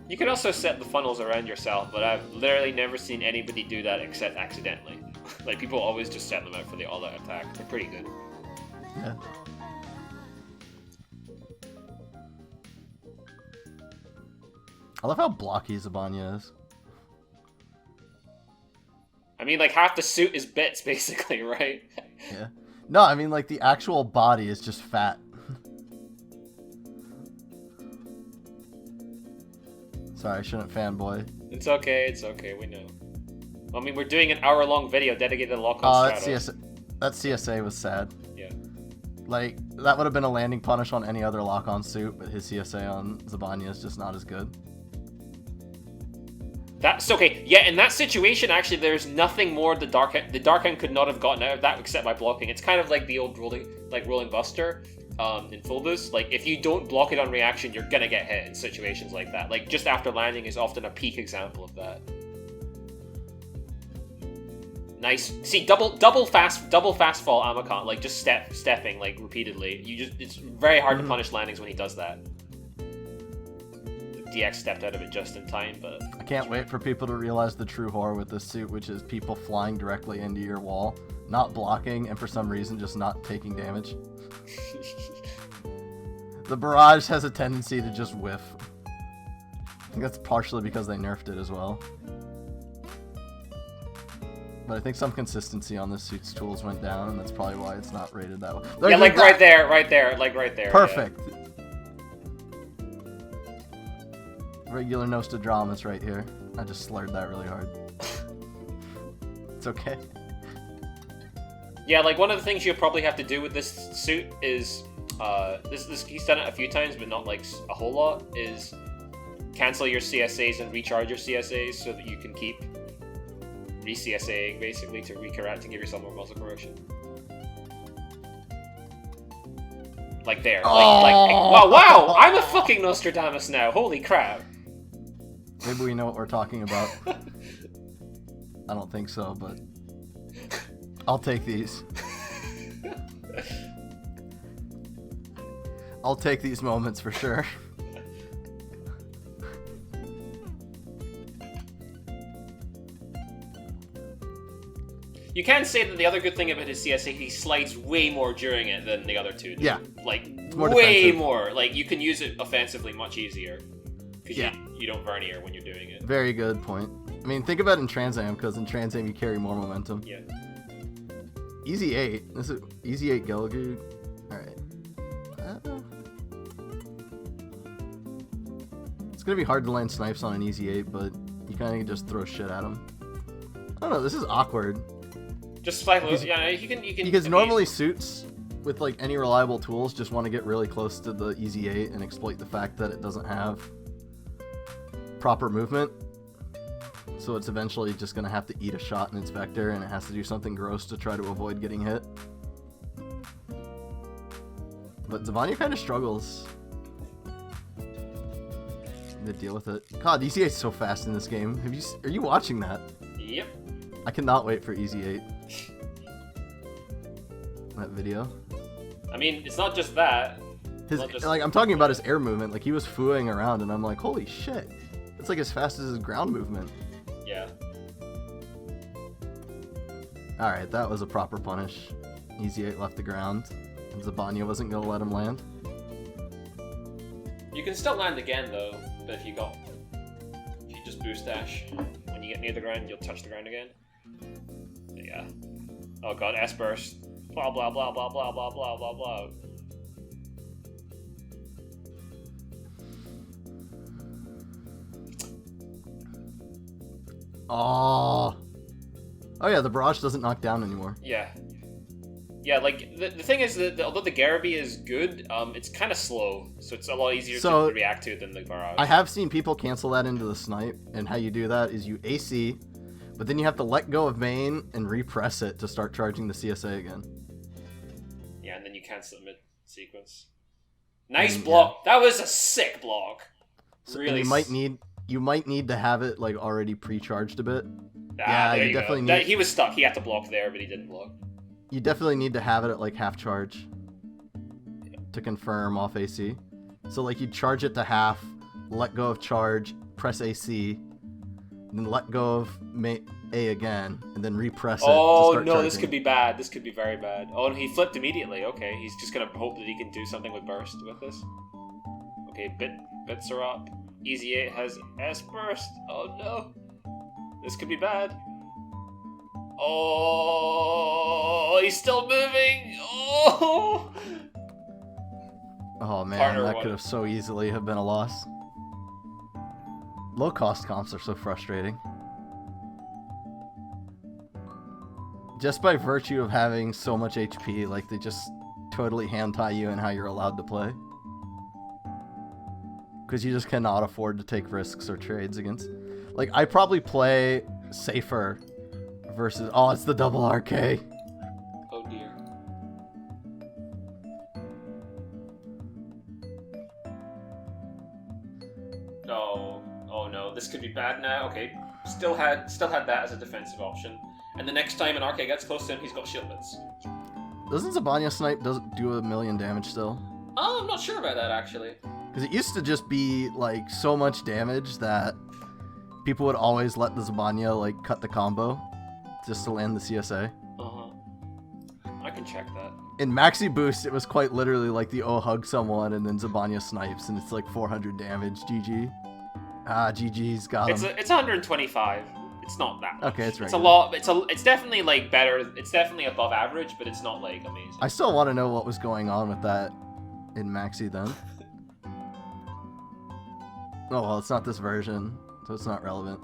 You can also set the funnels around yourself, but I've literally never seen anybody do that except accidentally. Like, people always just set them out for the all-out attack. They're pretty good. Yeah. I love how blocky Zabanya is. I mean, like, half the suit is bits, basically, right? Yeah. No, I mean, like, the actual body is just fat. Sorry, I shouldn't fanboy. It's okay, we know. I mean, we're doing an hour-long video dedicated to Lockon Stratos. That CSA was sad. Yeah. Like, that would have been a landing punish on any other lock-on suit, but his CSA on Zabanya is just not as good. That's okay. Yeah, in that situation, actually, there's nothing more the Dark Hand could not have gotten out of that except by blocking. It's kind of like the old rolling buster in full boost. Like, if you don't block it on reaction, you're gonna get hit in situations like that. Like, just after landing is often a peak example of that. Nice. See, double fast fall Amacon, like just stepping like repeatedly. It's very hard to punish landings when he does that. DX stepped out of it just in time, but I can't wait for people to realize the true horror with this suit, which is people flying directly into your wall, not blocking, and for some reason just not taking damage. The barrage has a tendency to just whiff. I think that's partially because they nerfed it as well. But I think some consistency on this suit's tools went down, and that's probably why it's not rated that way. Yeah, like right there, like right there. Perfect. Yeah. Regular Nostradamus right here. I just slurred that really hard. It's okay. Yeah, like one of the things you'll probably have to do with this suit is, he's done it a few times, but not like a whole lot, is cancel your CSAs and recharge your CSAs so that you can keep re-CSAing basically to recorrect and give yourself more muzzle correction. Like there. Wow, I'm a fucking Nostradamus now, holy crap. Maybe we know what we're talking about. I don't think so, but I'll take these. I'll take these moments for sure. You can say that the other good thing about his CSA, he slides way more during it than the other two do. Yeah. Like, more way defensive. More. Like, you can use it offensively much easier. Because yeah. you don't vernier when you're doing it. Very good point. I mean, think about it in Trans-Am, because in Trans-Am you carry more momentum. Yeah. Easy 8. This is Easy 8 Gelgoog. Alright. It's going to be hard to land snipes on an Easy 8, but you kind of just throw shit at him. I don't know, this is awkward. Just slightly, yeah, you can. Because normally suits with like any reliable tools just want to get really close to the Easy 8 and exploit the fact that it doesn't have proper movement. So it's eventually just going to have to eat a shot in its vector, and it has to do something gross to try to avoid getting hit. But Zabanya kind of struggles to deal with it. God, Easy 8's so fast in this game. Are you watching that? Yep. I cannot wait for Easy 8. That video. I mean, it's not just that. Like, I'm talking about his air movement. Like, he was fooing around, and I'm like, holy shit. It's like as fast as his ground movement. Yeah. Alright, that was a proper punish. Easy 8 left the ground, and Zabanya wasn't going to let him land. You can still land again, though, but if you just boost dash, when you get near the ground, you'll touch the ground again. Yeah. Oh god, S-burst. Blah, blah, blah, blah, blah, blah, blah, blah, blah. Oh yeah, the barrage doesn't knock down anymore. Yeah. Yeah, like, the thing is that although the Garaby is good, it's kind of slow, so it's a lot easier to react to than the barrage. I have seen people cancel that into the snipe, and how you do that is you AC, but then you have to let go of main and repress it to start charging the CSA again. Yeah, and then you cancel it mid-sequence. Nice block! Yeah. That was a sick block! So, really. You might need to have it like already pre-charged a bit. Yeah, you definitely need. He was stuck. He had to block there, but he didn't block. You definitely need to have it at like half charge to confirm off AC. So like you charge it to half, let go of charge, press AC, then let go of A again, and then repress it. Oh to start no, charging. This could be bad. This could be very bad. Oh, and he flipped immediately. Okay, he's just gonna hope that he can do something with burst with this. Okay, bits are up. Easy 8 has S burst. Oh no, this could be bad. Oh, he's still moving. Oh. Oh man, that could have so easily have been a loss. Low cost comps are so frustrating. just by virtue of having so much HP, like they just totally hand tie you in how you're allowed to play. Because you just cannot afford to take risks or trades against. Like, I probably play safer versus... Oh, it's the double RK. Oh dear. Oh no, this could be bad now. Okay, still had that as a defensive option. And the next time an RK gets close to him, he's got shieldlets. Doesn't Zabanya snipe do 1 million damage still? Oh, I'm not sure about that actually. Because it used to just be like so much damage that people would always let the Zabanya like cut the combo just to land the CSA. I can check that. In Maxi Boost, it was quite literally like the hug someone and then Zabanya snipes and it's like 400 damage. GG. Ah, GG's got him. It's 125. It's not that much. Okay, it's right. It's a lot. It's definitely like better. It's definitely above average, but it's not like amazing. I still want to know what was going on with that in Maxi then. Oh well, it's not this version, so it's not relevant.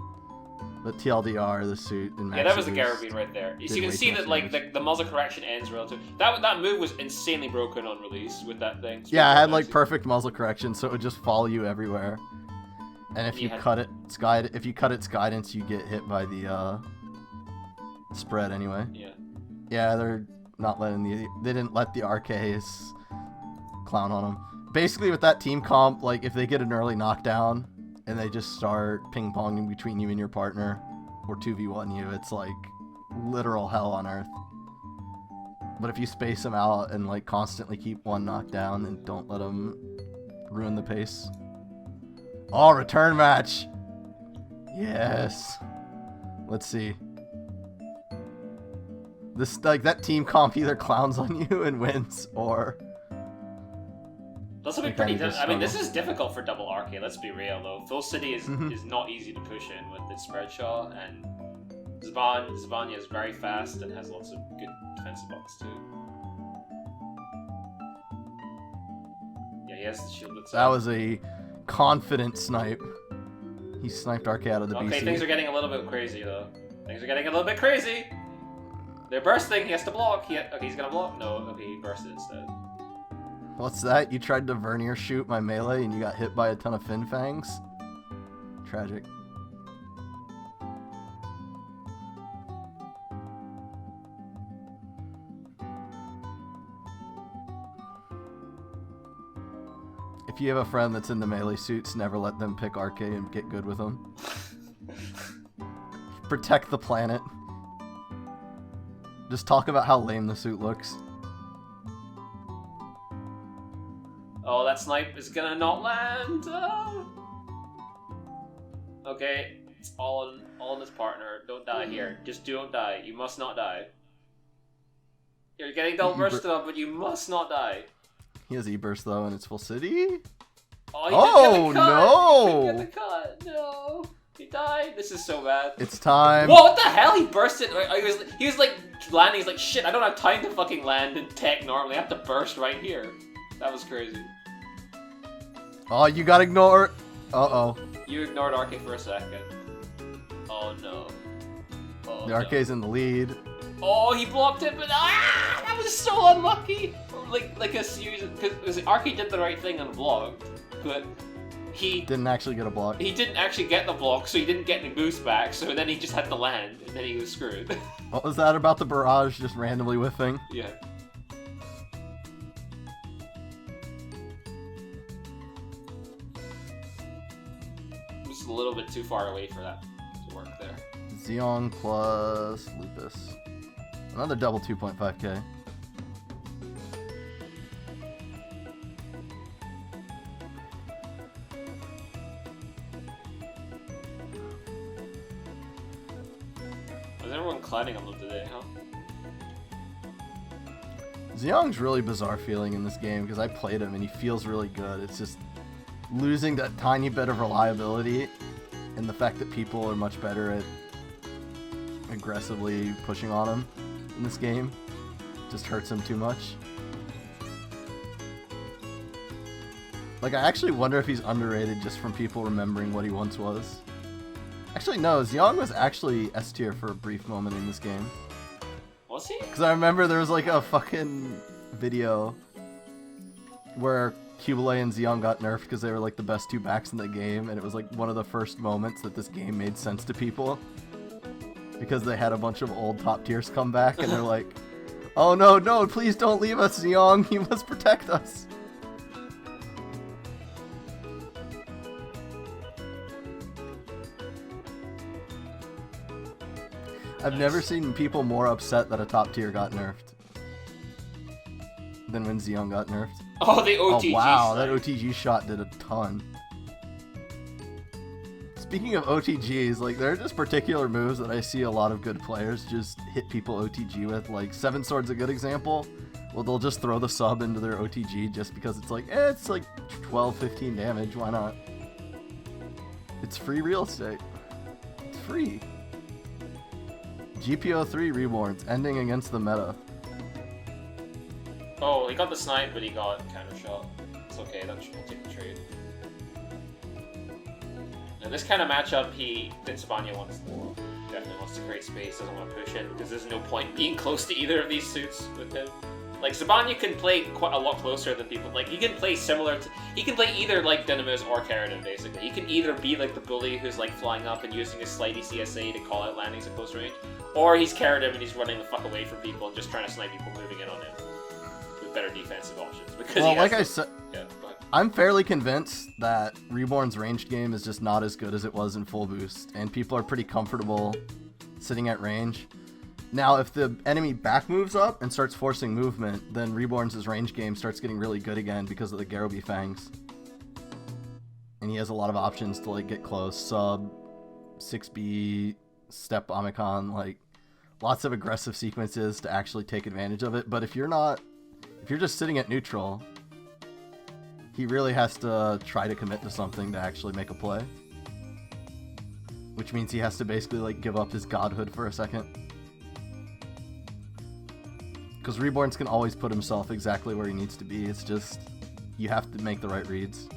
But TLDR, the suit in Maxi. Yeah, that was the Garabine right there. So you can see that like the muzzle correction ends relative. That move was insanely broken on release with that thing. Yeah, it had like perfect muzzle correction, so it would just follow you everywhere. And if you cut its guidance, you get hit by the spread anyway. Yeah. Yeah, they're not letting they didn't let the RKs clown on them. Basically, with that team comp, like if they get an early knockdown and they just start ping ponging between you and your partner, or 2v1 you, it's like literal hell on earth. But if you space them out and like constantly keep one knockdown and don't let them ruin the pace. Oh, return match. Yes. Let's see. This like that team comp either clowns on you and wins, or this will be pretty. I mean, this is difficult for double RK. Let's be real though. Full City is not easy to push in with its spread shot, and Zabanya is very fast and has lots of good defensive box too. Yeah, he has the shield. That was a confident snipe. He sniped RK out of the BC. Okay, things are getting a little bit crazy though. Things are getting a little bit crazy. They're bursting. He has to block. Okay, he's gonna block. No, okay, he bursted instead. What's that? You tried to vernier shoot my melee and you got hit by a ton of fin fangs? Tragic. If you have a friend that's in the melee suits, never let them pick RK and get good with them. Protect the planet. Just talk about how lame the suit looks. Oh, that snipe is gonna not land. Okay, it's all on his partner. Don't die here. Just don't die. You must not die. You're getting double bursted up, but you must not die. He has E-burst though, and it's full city. Oh, he didn't get the cut. No! He didn't get the cut. No, he died. This is so bad. It's time. Whoa, what the hell? He bursted. He was like landing. He's like, shit. I don't have time to fucking land in tech normally. I have to burst right here. That was crazy. Oh, you got ignored. Uh-oh. You ignored RK for a second. Oh no. Oh, the RK's in the lead. Oh, he blocked it, but that was so unlucky. Like a series because RK did the right thing and blocked, but he didn't actually get a block. He didn't actually get the block, so he didn't get any boost back. So then he just had to land, and then he was screwed. What was that about the barrage just randomly whiffing? Yeah. Just a little bit too far away for that to work there. Zeong plus Lupus. Another double 2.5k. Was everyone clouding on them today, huh? Zeong's really bizarre feeling in this game because I played him and he feels really good. It's just losing that tiny bit of reliability and the fact that people are much better at aggressively pushing on him in this game just hurts him too much. Like, I actually wonder if he's underrated just from people remembering what he once was. Actually, no, Zeong was actually S tier for a brief moment in this game. Was he? Because I remember there was like a fucking video where Cubile and Zeon got nerfed because they were like the best two backs in the game, and it was like one of the first moments that this game made sense to people. Because they had a bunch of old top tiers come back, and they're like, oh no, no, please don't leave us, Zeong, you must protect us. I've never seen people more upset that a top tier got nerfed than when Zeon got nerfed. Oh, the OTG Oh wow, snipe. that OTG shot did a ton. Speaking of OTGs, like there are just particular moves that I see a lot of good players just hit people OTG with. Like Seven Sword's a good example. Well, they'll just throw the sub into their OTG just because it's like, it's like 12, 15 damage. Why not? It's free real estate. It's free. GPO3 Reborns, ending against the meta. Oh, he got the snipe, but he got counter shot. It's okay, we'll take the trade. In this kind of matchup, Zabanya definitely wants to create space, doesn't want to push it, because there's no point being close to either of these suits with him. Like, Zabanya can play quite a lot closer than people. Like, he can play similar to... He can play either, like, Dynames or Cherudim, basically. He can either be, like, the bully who's, like, flying up and using his slidey CSA to call out landings at close range, or he's Cherudim and he's running the fuck away from people and just trying to snipe people moving in on him with better defensive options. Because well, like I said... Yeah, go ahead. I'm fairly convinced that Reborn's ranged game is just not as good as it was in full boost, and people are pretty comfortable sitting at range. Now, if the enemy back moves up and starts forcing movement, then Reborn's range game starts getting really good again because of the Garobi Fangs. And he has a lot of options to like get close, sub, 6B, step Omicron, like lots of aggressive sequences to actually take advantage of it. But if you're just sitting at neutral, he really has to try to commit to something to actually make a play. Which means he has to basically like give up his godhood for a second. Because Reborns can always put himself exactly where he needs to be. It's just, you have to make the right reads.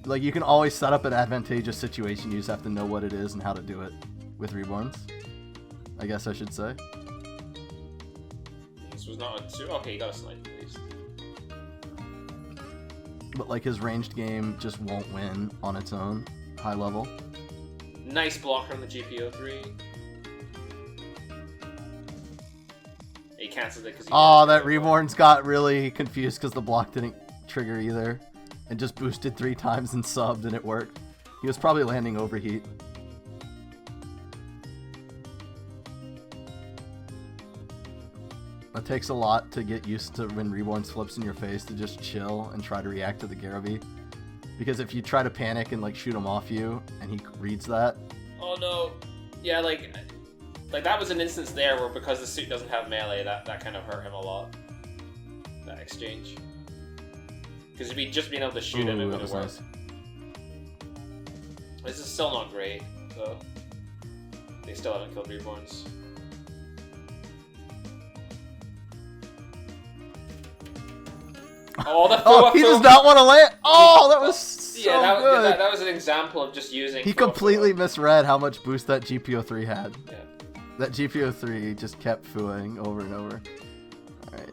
Like, you can always set up an advantageous situation. You just have to know what it is and how to do it with Reborns. I guess I should say. This was not a 2. Okay, you got a snipe at least. But, like, his ranged game just won't win on its own, high level. Nice block from the GPO3. He canceled it because he... Oh, that Reborn's got really confused because the block didn't trigger either. And just boosted 3 times and subbed and it worked. He was probably landing overheat. It takes a lot to get used to when Reborn flips in your face to just chill and try to react to the Garobi. Because if you try to panic and like shoot him off you and he reads that... Oh no. Yeah, like that was an instance there where because the suit doesn't have melee, that kind of hurt him a lot. That exchange. Because if he'd just been able to shoot him, it would have worked. Nice. This is still not great, though. They still haven't killed Reborns. Oh, the oh, he does not want to land. Oh, that was so good. That was an example of just using. He completely misread how much boost that GPO3 had. Yeah. That GPO3 just kept fooing over and over. All right.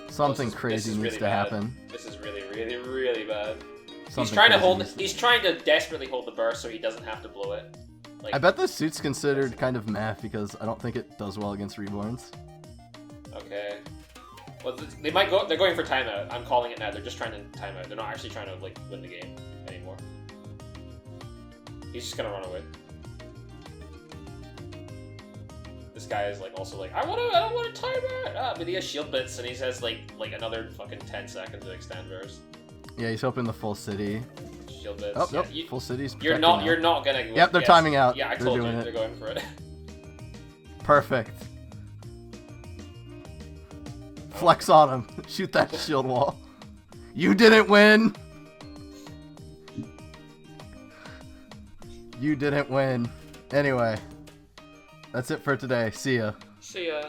Something crazy needs to happen. This is really, really, really bad. Something He's trying to desperately hold the burst so he doesn't have to blow it. Like, I bet this suit's considered kind of meh because I don't think it does well against Reborns. Okay. Well, they might go. They're going for timeout. I'm calling it now. They're just trying to timeout. They're not actually trying to like win the game anymore. He's just gonna run away. This guy is like also like I don't want to timeout. Ah, but he has shield bits and he has like another fucking 10 seconds to extend burst. Yeah, he's hoping the full city. Shield bits. Oh, yeah, nope. Full city's You're protecting not gonna. Yep, they're timing out. Yeah, I They're told you doing it. they're going for it. Perfect. Flex on him. Shoot that shield wall. You didn't win. You didn't win. Anyway, that's it for today. See ya. See ya.